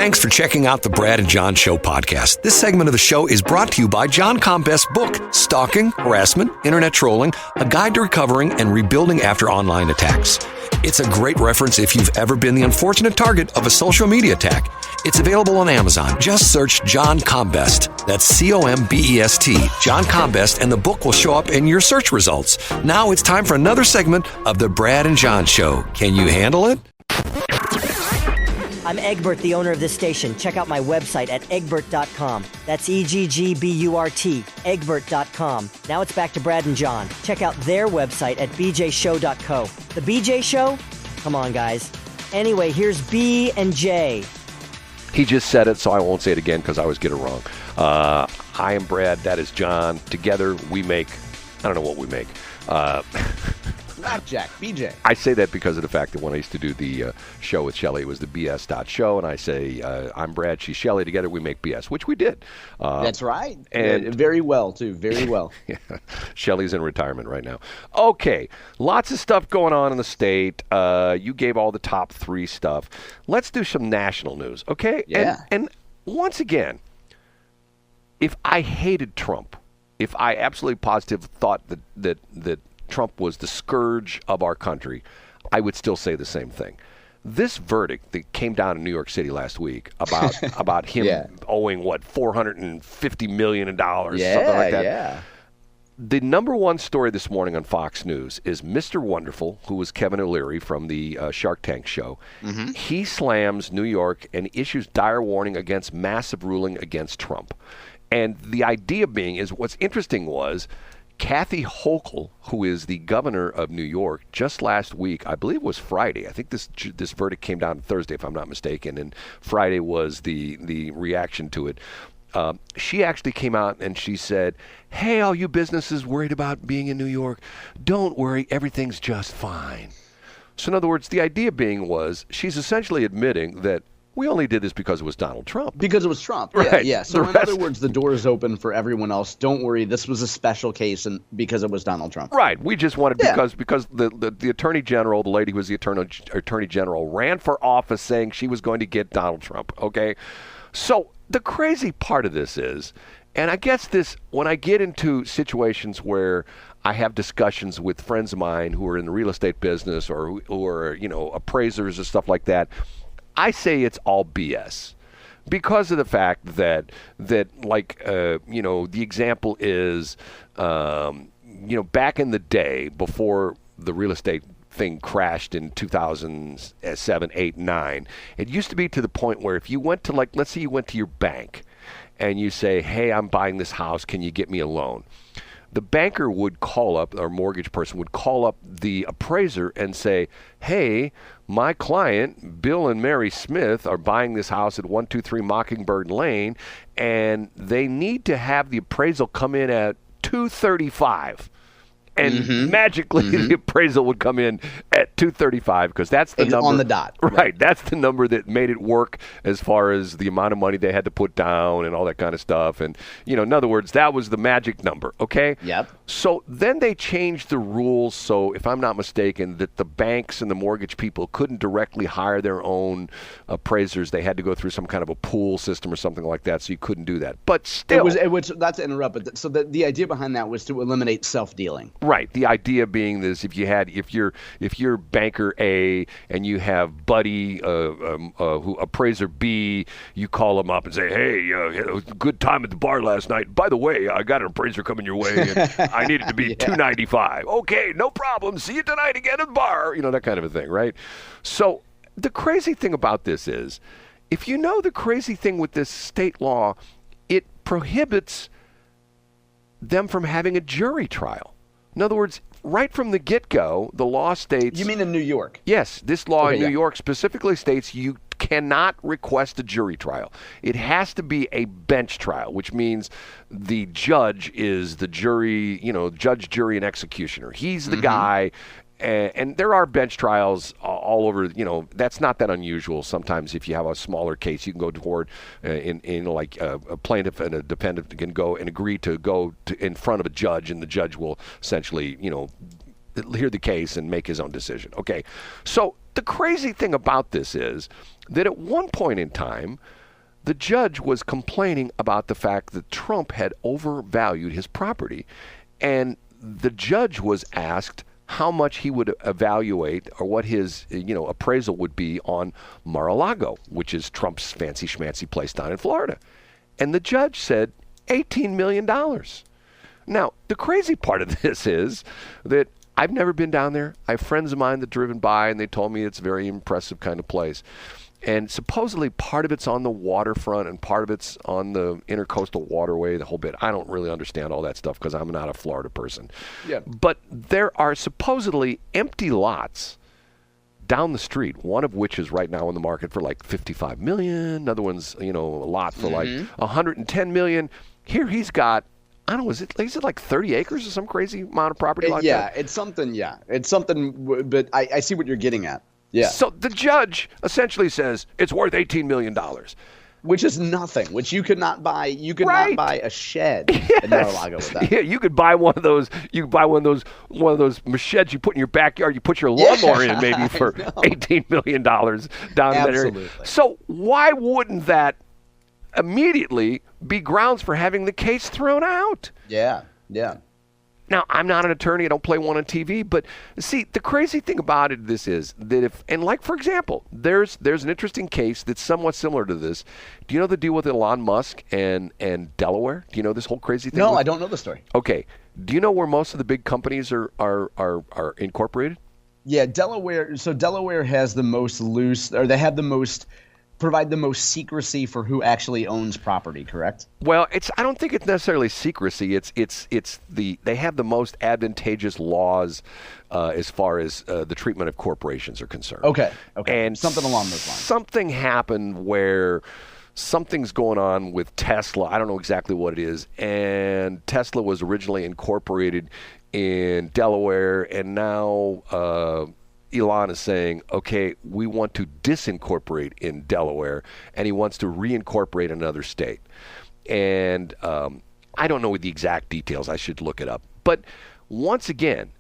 Thanks for checking out the Brad and John Show podcast. This segment of the show is brought to you by John Combest's book, Stalking, Harassment, Internet Trolling, A Guide to Recovering and Rebuilding After Online Attacks. It's a great reference if you've ever been the unfortunate target of a social media attack. It's available on Amazon. Just search John Combest. That's C-O-M-B-E-S-T, John Combest, and the book will show up in your search results. Now it's time for another segment of the Brad and John Show. Can you handle it? I'm Egbert, the owner of this station. Check out my website at egbert.com. That's E-G-G-B-U-R-T, egbert.com. Now it's back to Brad and John. Check out their website at bjshow.co. The BJ Show? Come on, guys. Anyway, here's B and J. He just said it, so I won't say it again because I always get it wrong. I am Brad. That is John. Together we make, I don't know what we make. Blackjack, BJ. I say that because of the fact that when I used to do the show with Shelley, it was the BS.show, and I say, I'm Brad, she's Shelley, together we make BS, which we did. That's right. And very well, too. Very well. Yeah. Shelley's in retirement right now. Okay, lots of stuff going on in the state. You gave all the top 3 stuff. Let's do some national news, okay? Yeah. And once again, if I hated Trump, if I absolutely positive thought that Trump was the scourge of our country, I would still say the same thing. This verdict that came down in New York City last week about him owing $450 million, something like that. Yeah. The number one story this morning on Fox News is Mr. Wonderful, who was Kevin O'Leary from the Shark Tank show. Mm-hmm. He slams New York and issues dire warning against massive ruling against Trump. And the idea being is what's interesting was Kathy Hochul, who is the governor of New York, just last week, I believe it was Friday. I think this verdict came down Thursday, if I'm not mistaken, and Friday was the reaction to it. She actually came out and she said, hey, all you businesses worried about being in New York, don't worry, everything's just fine. So in other words, the idea being was she's essentially admitting that we only did this because it was Donald Trump. Because it was Trump. Right. Yeah. So in other words, the door is open for everyone else. Don't worry. This was a special case and because it was Donald Trump. Right. We just wanted because the Attorney General, the lady who was the Attorney General, ran for office saying she was going to get Donald Trump. Okay. So the crazy part of this is, and I guess this, when I get into situations where I have discussions with friends of mine who are in the real estate business or who are, appraisers or stuff like that, I say it's all BS because of the fact that the example is, back in the day before the real estate thing crashed in 2007, 8, 9, it used to be to the point where if you went to, let's say you went to your bank and you say, hey, I'm buying this house, can you get me a loan? The banker would call up, or mortgage person would call up the appraiser and say, hey, my client, Bill and Mary Smith, are buying this house at 123 Mockingbird Lane, and they need to have the appraisal come in at 235. And magically, the appraisal would come in at 235 because that's the number on the dot. Right, that's the number that made it work as far as the amount of money they had to put down and all that kind of stuff. And in other words, that was the magic number. Okay. Yep. So then they changed the rules. So if I'm not mistaken, that the banks and the mortgage people couldn't directly hire their own appraisers. They had to go through some kind of a pool system or something like that. So you couldn't do that. But still, it was not to interrupt, but so the idea behind that was to eliminate self-dealing. Right. The idea being this: if you're banker A and you have buddy who appraiser B, you call them up and say, hey, it was a good time at the bar last night. By the way, I got an appraiser coming your way, and I need it to be 295. Okay, no problem. See you tonight again at the bar. That kind of a thing, right? So the crazy thing about this is, if you know the crazy thing with this state law, it prohibits them from having a jury trial. In other words, right from the get-go, the law states... You mean in New York? Yes. This law in New York specifically states you cannot request a jury trial. It has to be a bench trial, which means the judge is the jury, judge, jury, and executioner. He's the guy... And there are bench trials all over. That's not that unusual. Sometimes, if you have a smaller case, you can go toward a plaintiff and a defendant can go and agree to go in front of a judge, and the judge will essentially, hear the case and make his own decision. Okay, so the crazy thing about this is, that at one point in time, the judge was complaining about the fact that Trump had overvalued his property. And the judge was asked how much he would evaluate or what his appraisal would be on Mar-a-Lago, which is Trump's fancy schmancy place down in Florida. And the judge said $18 million. Now, the crazy part of this is that I've never been down there. I have friends of mine that driven by, and they told me it's a very impressive kind of place. And supposedly part of it's on the waterfront and part of it's on the intercoastal waterway, the whole bit. I don't really understand all that stuff because I'm not a Florida person. Yeah. But there are supposedly empty lots down the street, one of which is right now in the market for like $55 million. Another one's, a lot for like $110 million. Here he's got, I don't know, is it like 30 acres or some crazy amount of property like that? Yeah, it's something, but I see what you're getting at. Yeah. So the judge essentially says it's worth $18 million. Which is nothing, which you could not buy. You could not buy a shed in Mar-a-Lago with that. Yeah, you could buy one of those. You could buy one of those sheds you put in your backyard. You put your lawnmower in maybe for $18 million down in that area. So why wouldn't that immediately be grounds for having the case thrown out? Yeah. Now, I'm not an attorney. I don't play one on TV. But, see, the crazy thing about this is that for example, there's an interesting case that's somewhat similar to this. Do you know the deal with Elon Musk and Delaware? Do you know this whole crazy thing? No, I don't know the story. Okay. Do you know where most of the big companies are incorporated? Yeah, Delaware. So Delaware has the most provide the most secrecy for who actually owns property, correct? Well, I don't think it's necessarily secrecy. They have the most advantageous laws as far as the treatment of corporations are concerned. Okay. And something along those lines. Something happened where something's going on with Tesla. I don't know exactly what it is. And Tesla was originally incorporated in Delaware, and now Elon is saying, okay, we want to disincorporate in Delaware, and he wants to reincorporate another state. And I don't know the exact details. I should look it up. But once again,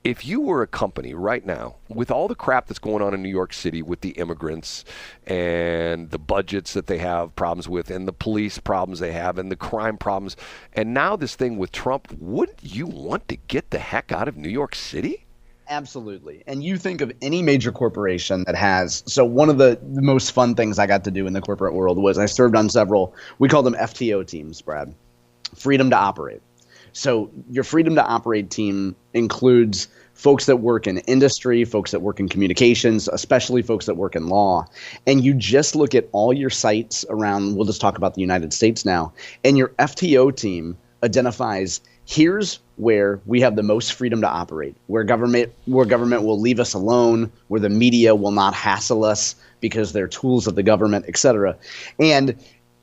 if you were a company right now, with all the crap that's going on in New York City with the immigrants and the budgets that they have problems with and the police problems they have and the crime problems, and now this thing with Trump, wouldn't you want to get the heck out of New York City? Absolutely. And you think of any major corporation that has – so one of the most fun things I got to do in the corporate world was I served on several – we call them FTO teams, Brad, freedom to operate. So your freedom to operate team includes folks that work in industry, folks that work in communications, especially folks that work in law. And you just look at all your sites around – we'll just talk about the United States now. And your FTO team identifies – here's where we have the most freedom to operate, where government will leave us alone, where the media will not hassle us because they're tools of the government, et cetera. And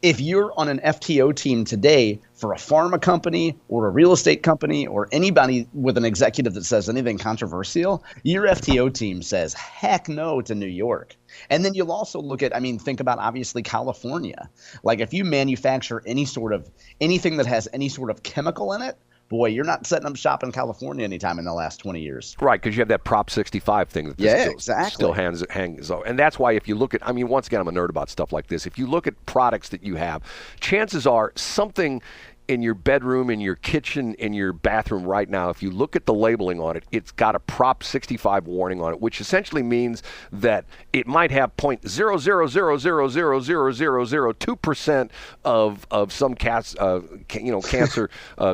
if you're on an FTO team today for a pharma company or a real estate company or anybody with an executive that says anything controversial, your FTO team says heck no to New York. And then you'll also look at, think about obviously California. Like if you manufacture anything that has any sort of chemical in it, boy, you're not setting up shop in California anytime in the last 20 years. Right, because you have that Prop 65 thing that still hangs on. And that's why if you look at, once again, I'm a nerd about stuff like this. If you look at products that you have, chances are something in your bedroom, in your kitchen, in your bathroom right now, if you look at the labeling on it, it's got a Prop 65 warning on it, which essentially means that it might have 0.000000002% of some cancer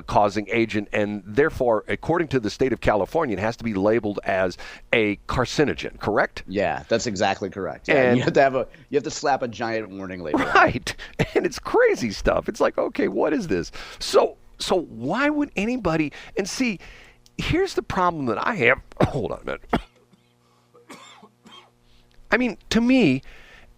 causing agent, and therefore, according to the state of California, it has to be labeled as a carcinogen. Correct? Yeah, that's exactly correct. Yeah, and you have to slap a giant warning label. Right, and it's crazy stuff. It's like, okay, what is this? So why would anybody – and see, here's the problem that I have. Hold on a minute. To me,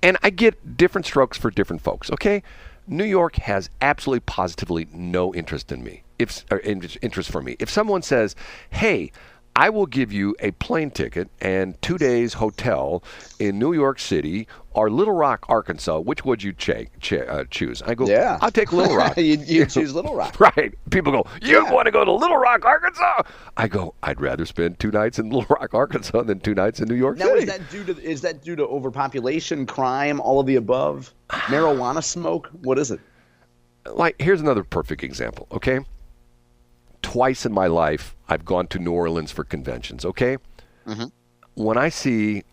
and I get different strokes for different folks, okay? New York has absolutely positively no interest in me, interest for me. If someone says, hey, I will give you a plane ticket and 2 days hotel in New York City or Little Rock, Arkansas. Which would you choose? I go, Yeah. I'll take Little Rock. you choose Little Rock. Right. People go, you want to go to Little Rock, Arkansas? I go, I'd rather spend 2 nights in Little Rock, Arkansas than 2 nights in New York Now, City. is that due to overpopulation, crime, all of the above? Marijuana smoke? What is it? Like, here's another perfect example, okay? Twice in my life, I've gone to New Orleans for conventions, okay? Mm-hmm. When I see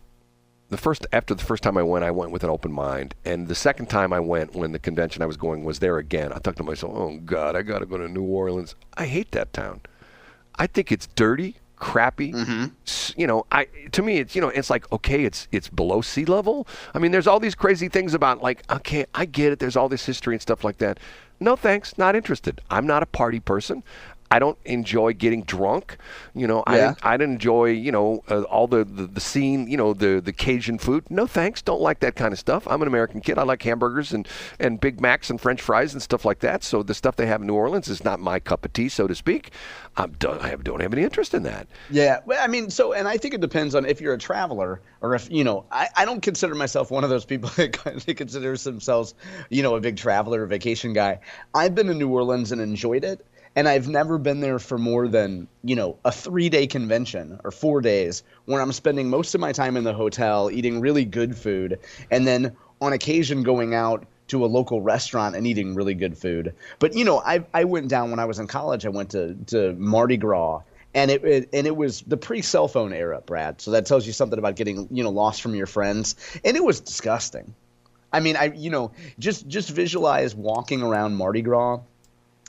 after the first time I went with an open mind. And the second time I went, when the convention I was going was there again, I thought to myself, oh, God, I got to go to New Orleans. I hate that town. I think it's dirty, crappy. Mm-hmm. You know, to me, it's, you know, it's like, okay, it's below sea level. I mean, there's all these crazy things about, like, okay, I get it. There's all this history and stuff like that. No, thanks. Not interested. I'm not a party person. I don't enjoy getting drunk. You know, I didn't enjoy, you know, all the scene, you know, the Cajun food. No thanks. Don't like that kind of stuff. I'm an American kid. I like hamburgers and Big Macs and French fries and stuff like that. So the stuff they have in New Orleans is not my cup of tea, so to speak. I don't have any interest in that. Yeah. Well, I mean, and I think it depends on if you're a traveler or if, you know, I don't consider myself one of those people that considers themselves, you know, a big traveler or vacation guy. I've been to New Orleans and enjoyed it. And I've never been there for more than, you know, a 3-day convention or 4 days where I'm spending most of my time in the hotel eating really good food and then on occasion going out to a local restaurant and eating really good food. But, you know, I went down when I was in college. I went to Mardi Gras. And it was the pre-cell phone era, Brad. So that tells you something about getting, you know, lost from your friends. And it was disgusting. I mean, just visualize walking around Mardi Gras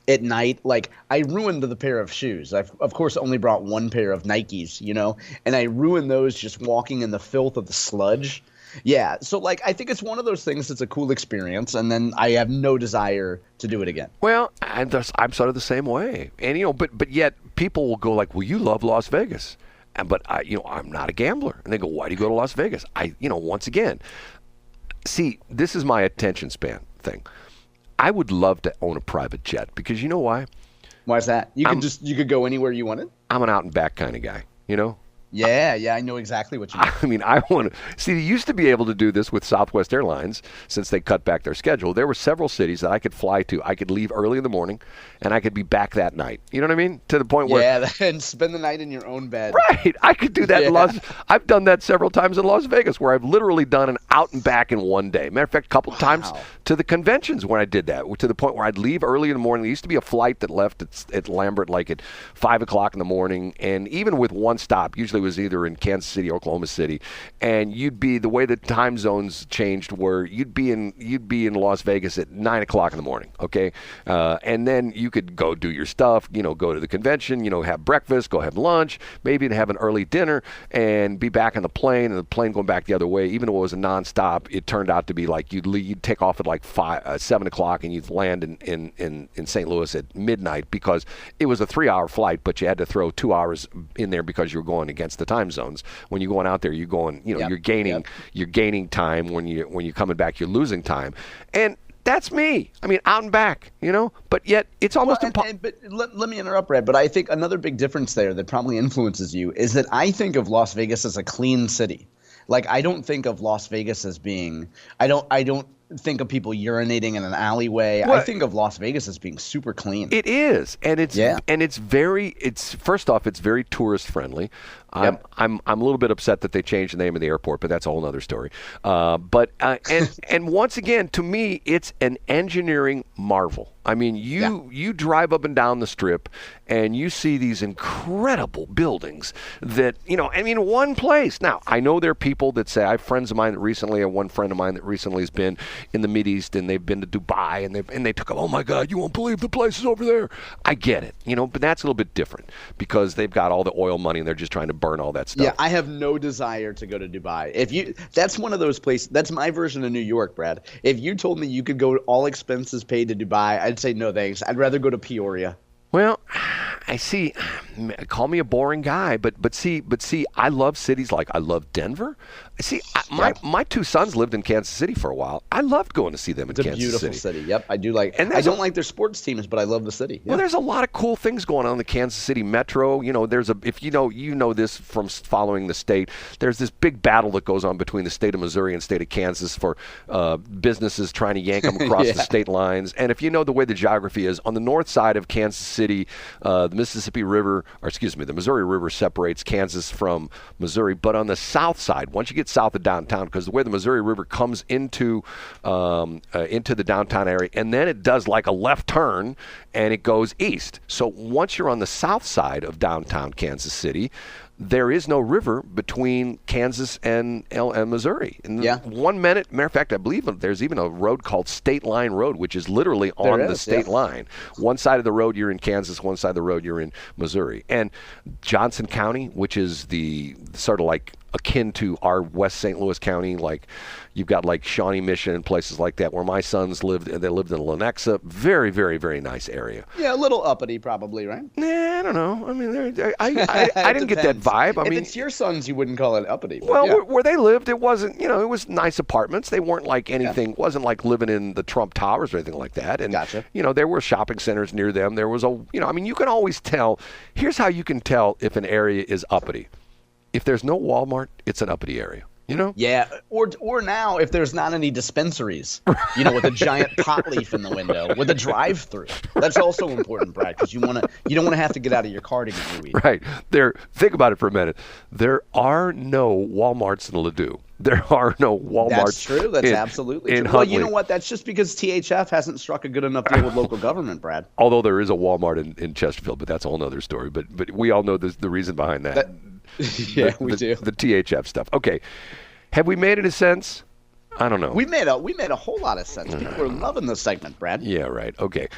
at night. Like, I ruined the pair of shoes. I've, of course, only brought one pair of Nikes, you know, and I ruined those just walking in the filth of the sludge. Yeah, so, like, I think it's one of those things that's a cool experience, and then I have no desire to do it again. Well, I'm sort of the same way. And, you know, but yet people will go like, well, you love Las Vegas. But, I'm not a gambler. And they go, why do you go to Las Vegas? Once again, see, this is my attention span thing. I would love to own a private jet because you know why? Why is that? You could go anywhere you wanted? I'm an out and back kind of guy, you know? Yeah, I know exactly what you mean. I mean, I want to see. They used to be able to do this with Southwest Airlines since they cut back their schedule. There were several cities that I could fly to. I could leave early in the morning, and I could be back that night. You know what I mean? To the point where and spend the night in your own bed. Right, I could do that. I've done that several times in Las Vegas, where I've literally done an out and back in one day. Matter of fact, a couple of times to the conventions when I did that, to the point where I'd leave early in the morning. There used to be a flight that left at Lambert like at 5 o'clock in the morning, and even with one stop, usually it was either in Kansas City, Oklahoma City, and you'd be the way the time zones changed, where you'd be in Las Vegas at 9 o'clock in the morning, okay, and then you could go do your stuff, go to the convention, have breakfast, go have lunch, maybe have an early dinner, and be back on the plane, and the plane going back the other way. Even though it was a nonstop, it turned out to be like you'd take off at like 7 o'clock, and you'd land in St. Louis at midnight, because it was a 3-hour flight, but you had to throw 2 hours in there because you were going against the time zones. When you're going out there, you're going, you're gaining time. When you're coming back, you're losing time. And that's me. I mean, out and back, but yet it's almost impossible. But let me interrupt, Brad. But I think another big difference there that probably influences you is that I think of Las Vegas as a clean city. Like, I don't think of Las Vegas as being – I don't think of people urinating in an alleyway. I think of Las Vegas as being super clean. It is, and it's first off, it's very tourist friendly. Yep. I'm a little bit upset that they changed the name of the airport, but that's a whole other story. And once again, to me, it's an engineering marvel. I mean, you drive up and down the Strip, and you see these incredible buildings that, one place. Now, I know there are people that say, I have friends of mine that recently, one friend of mine that recently has been in the Mideast, and they've been to Dubai, and they took, oh my God, you won't believe the places over there. I get it, but that's a little bit different because they've got all the oil money and they're just trying to burn all that stuff. Yeah, I have no desire to go to Dubai. That's one of those places. That's my version of New York, Brad. If you told me you could go all expenses paid to Dubai, I'd say no thanks. I'd rather go to Peoria. Well, I see. call me a boring guy, but see, I love cities I love Denver. See, my two sons lived in Kansas City for a while. I loved going to see them in Kansas City. It's a beautiful city. Yep, I do like. And I don't like their sports teams, but I love the city. Well, there's a lot of cool things going on in the Kansas City Metro. If you know this from following the state. There's this big battle that goes on between the state of Missouri and state of Kansas for businesses trying to yank them across the state lines. And if you know the way the geography is, on the north side of Kansas City, the Missouri River separates Kansas from Missouri. But on the south side, once you get south of downtown, because the way the Missouri River comes into the downtown area, and then it does like a left turn and it goes east. So once you're on the south side of downtown Kansas City, there is no river between Kansas and Missouri. And 1 minute, matter of fact, I believe there's even a road called State Line Road, which is literally on the state line. One side of the road you're in Kansas, one side of the road you're in Missouri. And Johnson County, which is the sort of like akin to our West St. Louis County, like you've got like Shawnee Mission and places like that where my sons lived. They lived in Lenexa. Very, very, very nice area. Yeah, a little uppity probably, right? Nah, I don't know. I mean, I didn't get that vibe. If it's your sons, you wouldn't call it uppity. Well, where they lived, it wasn't, it was nice apartments. They weren't like anything, wasn't like living in the Trump Towers or anything like that. And, gotcha. There were shopping centers near them. There was you can always tell. Here's how you can tell if an area is uppity. If there's no Walmart, it's an uppity area. Yeah, or now if there's not any dispensaries, with a giant pot leaf in the window with a drive-through. That's also important, Brad, because you don't want to have to get out of your car to get your weed. Right. Think about it for a minute. There are no Walmarts in Ladue. There are no Walmarts. That's true. That's absolutely true. Well, you know what? That's just because THF hasn't struck a good enough deal with local government, Brad. Although there is a Walmart in Chesterfield, but that's a whole other story. But we all know the reason behind that. We do. The THF stuff. Okay. Have we made any sense? I don't know. We made a whole lot of sense. People are loving this segment, Brad. Yeah, right. Okay.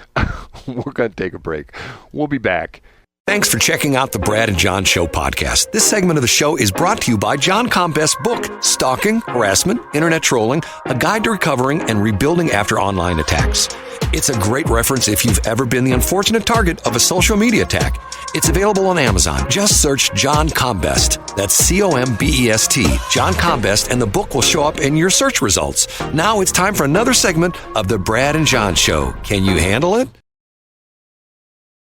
We're going to take a break. We'll be back. Thanks for checking out the Brad and John Show podcast. This segment of the show is brought to you by John Combest's book, Stalking, Harassment, Internet Trolling, A Guide to Recovering and Rebuilding After Online Attacks. It's a great reference if you've ever been the unfortunate target of a social media attack. It's available on Amazon. Just search John Combest. That's Combest, John Combest, and the book will show up in your search results. Now it's time for another segment of the Brad and John Show. Can you handle it?